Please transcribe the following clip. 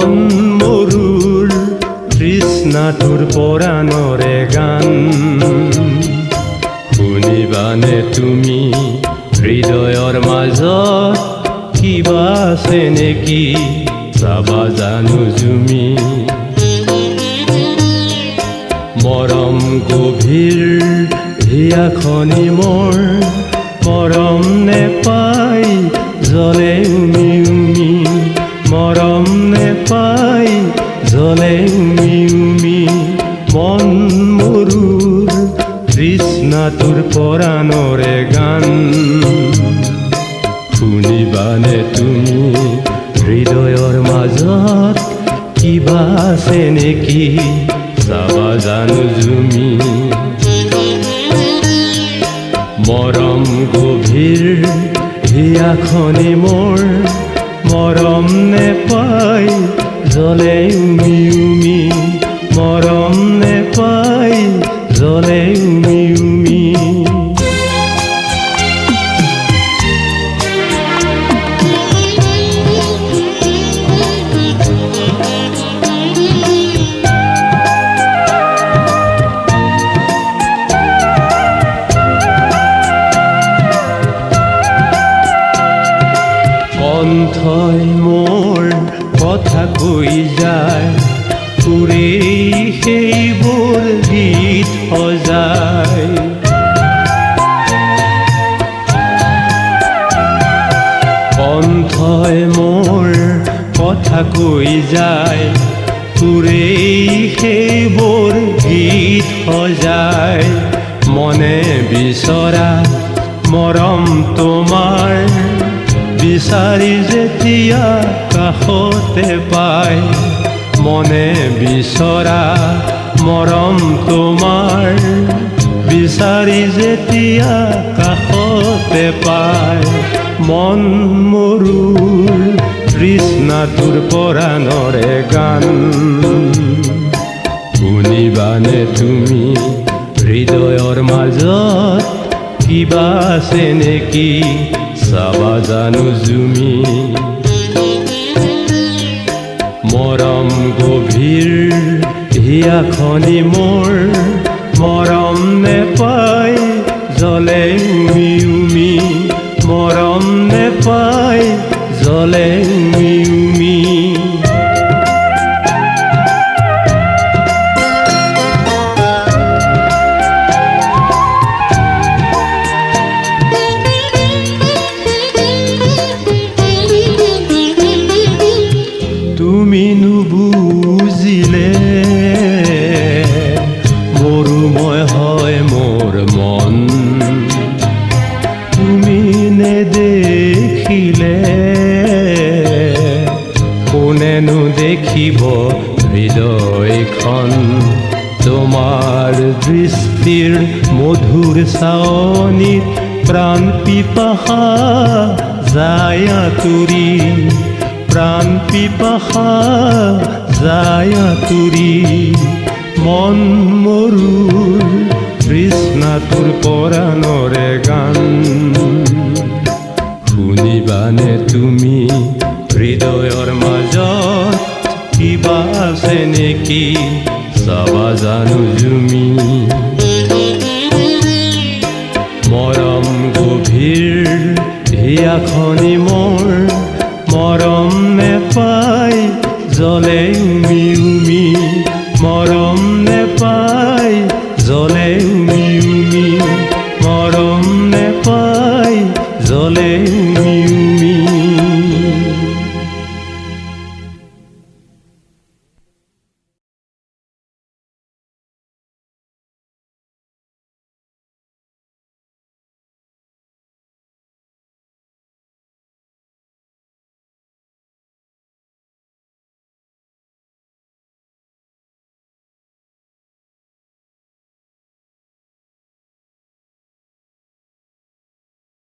মন মৰুৰ তৃষ্ণাটোৰ পৰাণৰে গান শুনিবানে তুমি হৃদয়ৰ মাজত কিবা আছে নেকি চাবা জানো জুমি মৰম গভীৰ হিয়াখনি মোৰ মৰম নেপাই জ্বলে উমি উমি মৰম নেপাই জ্বলে উমি উমি মন মৰুৰ তৃষ্ণাটোৰ পৰাণৰে গান শুনিবানে তুমি হৃদয়ৰ মাজত কিবা আছে নেকি চাবা জানো জুমি মৰম গভীৰ হিয়াখনি মোৰ মৰম নেপাই জ্বলে উমি উমি মৰম নেপাই জ্বলে উমি উমি কণ্ঠই মোৰ কথা কৈ যায় সুৰে সেইবোৰ গীত সজায় কণ্ঠই মোৰ কথা কৈ যায় সুৰে সেইবোৰ গীত সজায় মনে বিচৰা মৰম তোমাৰ বিচাৰি যেতিয়া কাষতে পায় মনে বিচৰা মৰম তোমাৰ বিচাৰি যেতিয়া কাষতে পায় মন মৰুৰ তৃষ্ণাটোৰ পৰাণৰে গান শুনিবানে তুমি হৃদয়ৰ মাজত কিবা আছে নেকি চাবা জানো জুমি মৰম গভীৰ হিয়াখনি মোৰ মৰম নেপাই জ্বলে উমি উমি মৰম নেপাই জ্বলে উমি উমি তুমি নুবুজিলে মৰুময় হয় মোৰ মন তুমি নেদেখিলে কোনেনো দেখিব হৃদয়খন তোমাৰ দৃষ্টিৰ মধুৰ চাৱনিত প্ৰাণ পিপাসা যায় আঁতৰি প্ৰাণ পিপাসা যায় আঁতৰি মন মৰুৰ তৃষ্ণাটোৰ পৰাণৰে গান শুনিবানে তুমি হৃদয়ৰ মাজত কিবা আছে নেকি চাবা জানো জুমি মৰম গভীৰ হিয়াখনি মোৰ মৰম নেপাই জ্বলে